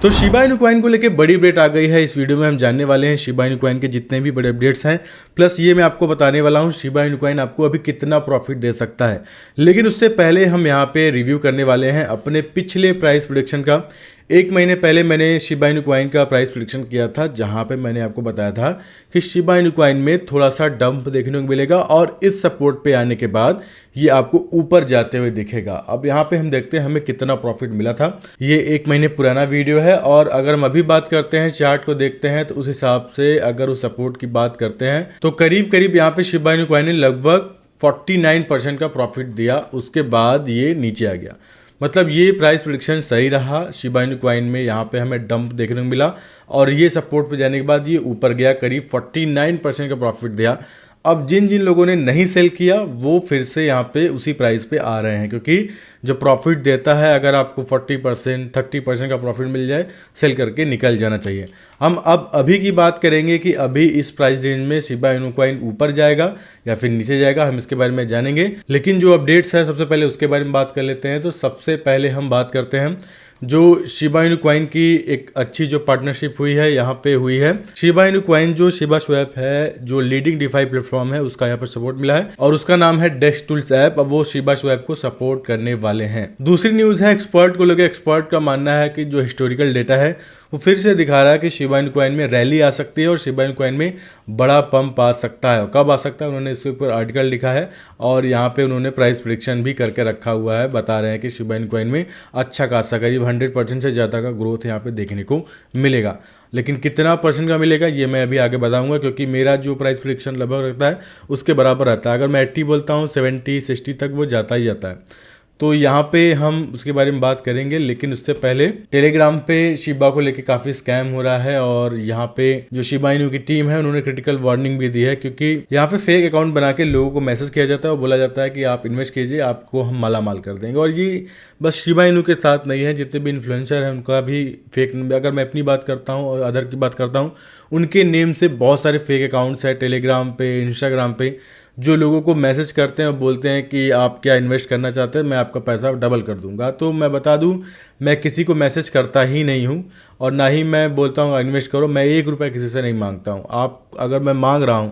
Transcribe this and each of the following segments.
तो Shiba Inu coin को लेके बड़ी अपडेट आ गई है। इस वीडियो में हम जानने वाले हैं शिबा इनु कॉइन के जितने भी बड़े अपडेट्स हैं, प्लस ये मैं आपको बताने वाला हूँ शिबा इनु कॉइन आपको अभी कितना प्रॉफिट दे सकता है। लेकिन उससे पहले हम यहाँ पे रिव्यू करने वाले हैं अपने पिछले प्राइस प्रेडिक्शन का। एक महीने पहले मैंने शिबा इनु कॉइन का प्राइस प्रेडिक्शन किया था, जहाँ पे मैंने आपको बताया था कि शिबा इनु कॉइन में थोड़ा सा डंप देखने को मिलेगा और इस सपोर्ट पे आने के बाद ये आपको ऊपर जाते हुए दिखेगा। अब यहाँ पे हम देखते हैं हमें कितना प्रॉफिट मिला था। ये एक महीने पुराना वीडियो है और अगर हम अभी बात करते हैं, चार्ट को देखते हैं, तो उस हिसाब से अगर उस सपोर्ट की बात करते हैं तो करीब करीब यहाँ पे शिबा इनु कॉइन ने लगभग 49% का प्रॉफिट दिया। उसके बाद ये नीचे आ गया, मतलब ये प्राइस प्रेडिक्शन सही रहा। शिबा इनु कॉइन में यहाँ पे हमें डंप देखने को मिला और ये सपोर्ट पे जाने के बाद ये ऊपर गया, करीब 49% का प्रॉफिट दिया। अब जिन जिन लोगों ने नहीं सेल किया वो फिर से यहाँ पे उसी प्राइस पे आ रहे हैं, क्योंकि जो प्रॉफिट देता है, अगर आपको 40% 30% का प्रॉफिट मिल जाए, सेल करके निकल जाना चाहिए। हम अब अभी की बात करेंगे कि अभी इस प्राइस रेंज में शिबा इनु कॉइन ऊपर जाएगा या फिर नीचे जाएगा, हम इसके बारे में जानेंगे। लेकिन जो अपडेट्स है सबसे पहले उसके बारे में बात कर लेते हैं। तो सबसे पहले हम बात करते हैं जो शिबा इनु कॉइन की एक अच्छी जो पार्टनरशिप हुई है यहाँ पे हुई है। शिबा इनु कॉइन जो शिबा स्वैप है, जो लीडिंग डिफाई प्लेटफॉर्म है, उसका यहाँ पर सपोर्ट मिला है और उसका नाम है डेक्स टूल्स ऐप। अब वो शिबा स्वैप को सपोर्ट करने वाले हैं। दूसरी न्यूज है एक्सपर्ट को लेकर। एक्सपर्ट का मानना है कि जो हिस्टोरिकल डेटा है वो फिर से दिखा रहा है कि शिबा इनु कॉइन में रैली आ सकती है और शिबा इनु कॉइन में बड़ा पंप आ सकता है। और कब आ सकता है उन्होंने इसके ऊपर आर्टिकल लिखा है और यहाँ पे उन्होंने प्राइस प्रेडिक्शन भी करके रखा हुआ है। बता रहे हैं कि शिबा इनु कॉइन में अच्छा खासा करीब 100% से ज़्यादा का ग्रोथ यहाँ पे देखने को मिलेगा। लेकिन कितना परसेंट का मिलेगा ये मैं अभी आगे बताऊंगा, क्योंकि मेरा जो प्राइस प्रेडिक्शन लगभग रहता है उसके बराबर रहता है। अगर मैं 80 बोलता हूँ 70-60 तक वो जाता ही जाता है। तो यहाँ पे हम उसके बारे में बात करेंगे, लेकिन उससे पहले टेलीग्राम पे शिबा को लेके काफ़ी स्कैम हो रहा है और यहाँ पे जो शिबा इनु की टीम है उन्होंने क्रिटिकल वार्निंग भी दी है, क्योंकि यहाँ पे फेक अकाउंट बना के लोगों को मैसेज किया जाता है और बोला जाता है कि आप इन्वेस्ट कीजिए, आपको हम माला माल कर देंगे। और ये बस शिबा इनु के साथ नहीं है, जितने भी इन्फ्लुएंसर हैं उनका भी फेक। अगर मैं अपनी बात करता हूँ और अदर की बात करता हूँ, उनके नेम से बहुत सारे फेक अकाउंट्स हैं टेलीग्राम पे, इंस्टाग्राम पे, जो लोगों को मैसेज करते हैं और बोलते हैं कि आप क्या इन्वेस्ट करना चाहते हैं, मैं आपका पैसा डबल कर दूंगा। तो मैं बता दूं, मैं किसी को मैसेज करता ही नहीं हूं और ना ही मैं बोलता हूं इन्वेस्ट करो। मैं 1 रुपया किसी से नहीं मांगता हूं। आप अगर मैं मांग रहा हूं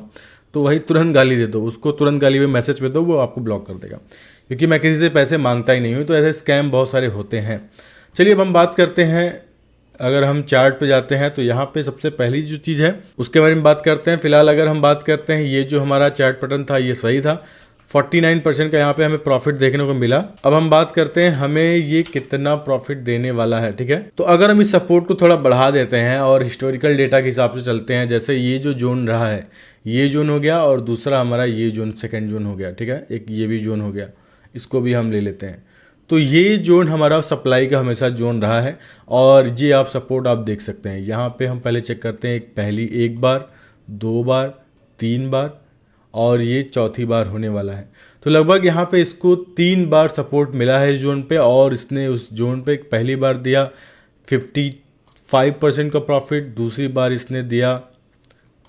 तो वही तुरंत गाली दे दो, उसको तुरंत गाली में मैसेज पे दो, वो आपको ब्लॉक कर देगा, क्योंकि मैं किसी से पैसे मांगता ही नहीं हूँ। तो ऐसे स्कैम बहुत सारे होते हैं। चलिए अब हम बात करते हैं। अगर हम चार्ट पे जाते हैं तो यहाँ पे सबसे पहली जो चीज़ है उसके बारे में बात करते हैं। फिलहाल अगर हम बात करते हैं, ये जो हमारा चार्ट पैटर्न था ये सही था। 49% का यहाँ पे हमें प्रॉफिट देखने को मिला। अब हम बात करते हैं हमें ये कितना प्रॉफिट देने वाला है, ठीक है। तो अगर हम इस सपोर्ट को थोड़ा बढ़ा देते हैं और हिस्टोरिकल डेटा के हिसाब से चलते हैं, जैसे ये जो जोन रहा है, ये जोन हो गया और दूसरा हमारा ये जोन सेकेंड जोन हो गया, ठीक है। एक ये भी जोन हो गया, इसको भी हम ले लेते हैं। तो ये जोन हमारा सप्लाई का हमेशा जोन रहा है और ये आप सपोर्ट आप देख सकते हैं। यहाँ पे हम पहले चेक करते हैं, पहली 1 बार, 2 बार, 3 बार और ये चौथी बार होने वाला है। तो लगभग यहाँ पे इसको 3 बार सपोर्ट मिला है इस जोन पे और इसने उस जोन पे पहली बार दिया 55% का प्रॉफिट, दूसरी बार इसने दिया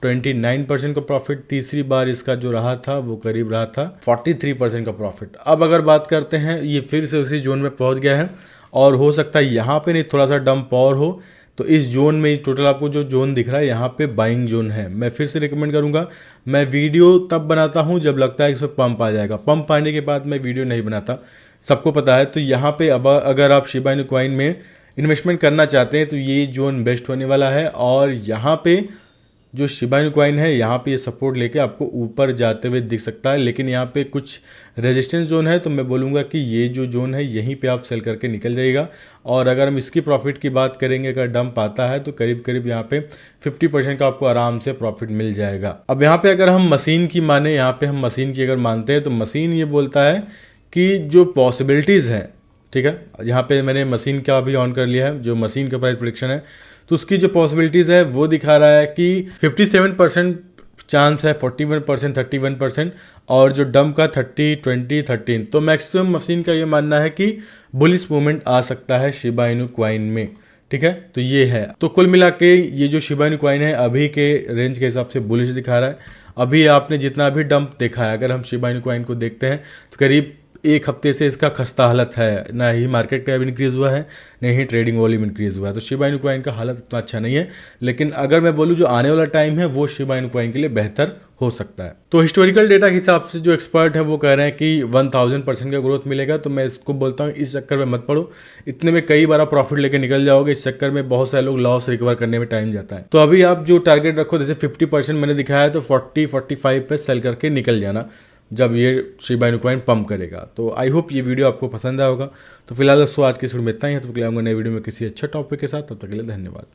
29% का प्रॉफिट, तीसरी बार इसका जो रहा था वो करीब रहा था 43% का प्रॉफिट। अब अगर बात करते हैं, ये फिर से उसी जोन में पहुंच गया है और हो सकता है यहाँ पे नहीं थोड़ा सा डंप और हो। तो इस जोन में टोटल आपको जो जोन दिख रहा है यहाँ पे बाइंग जोन है। मैं फिर से रिकमेंड करूँगा, मैं वीडियो तब बनाता हूँ जब लगता है इसमें पंप आ जाएगा। पंप आने के बाद मैं वीडियो नहीं बनाता, सबको पता है। तो यहाँ पे अब अगर आप शिबा इनु कॉइन में इन्वेस्टमेंट करना चाहते हैं तो ये जोन बेस्ट होने वाला है। और यहाँ पे जो शिबा इनु कॉइन है यहाँ पे ये सपोर्ट लेके आपको ऊपर जाते हुए दिख सकता है, लेकिन यहाँ पे कुछ रेजिस्टेंस जोन है। तो मैं बोलूँगा कि ये जो जोन है यहीं पे आप सेल करके निकल जाइएगा। और अगर हम इसकी प्रॉफिट की बात करेंगे, अगर डंप आता है तो करीब करीब यहाँ पे 50% का आपको आराम से प्रॉफिट मिल जाएगा। अब यहाँ पे अगर हम मशीन की माने, यहाँ पे हम मशीन की अगर मानते हैं तो मशीन ये बोलता है कि जो पॉसिबिलिटीज़ हैं, ठीक है। यहाँ पे मैंने मशीन का भी ऑन कर लिया है, जो मशीन का प्राइस प्रेडिक्शन है, तो उसकी जो पॉसिबिलिटीज़ है वो दिखा रहा है कि 57% चांस है, 41%, 31% और जो डंप का 30, 20, 13। तो मैक्सिमम मशीन का ये मानना है कि बुलिश मूवमेंट आ सकता है शिबा इनु कॉइन में, ठीक है। तो ये है, तो कुल मिला के ये जो शिबा इनु कॉइन है अभी के रेंज के हिसाब से बुलिश दिखा रहा है। अभी आपने जितना भी डंप देखा है, अगर हम शिबा इनु कॉइन को देखते हैं तो करीब एक हफ्ते से इसका खस्ता हालत है, ना ही मार्केट कैप इंक्रीज़ हुआ है, ना ही ट्रेडिंग वॉल्यूम इंक्रीज़ हुआ है। तो शिबा इनु कॉइन का हालत इतना अच्छा नहीं है, लेकिन अगर मैं बोलूँ जो आने वाला टाइम है वो शिबा इनु कॉइन के लिए बेहतर हो सकता है। तो हिस्टोरिकल डेटा के हिसाब से जो एक्सपर्ट है वो कह रहे हैं कि 1000% का ग्रोथ मिलेगा। तो मैं इसको बोलता हूँ इस चक्कर में मत पड़ो, इतने में कई बार प्रॉफिट लेके निकल जाओगे। इस चक्कर में बहुत सारे लोग लॉस रिकवर करने में टाइम जाता है। तो अभी आप जो टारगेट रखो, जैसे 50% मैंने दिखाया है, तो 40-45 पे सेल करके निकल जाना जब ये शिबा इनु कॉइन पंप करेगा। तो आई होप ये वीडियो आपको पसंद आया होगा। तो फिलहाल दोस्तों आज की इस वीडियो में इतना ही है। तो अगले आऊंगा नए वीडियो में किसी अच्छे टॉपिक के साथ। तब तक के लिए धन्यवाद।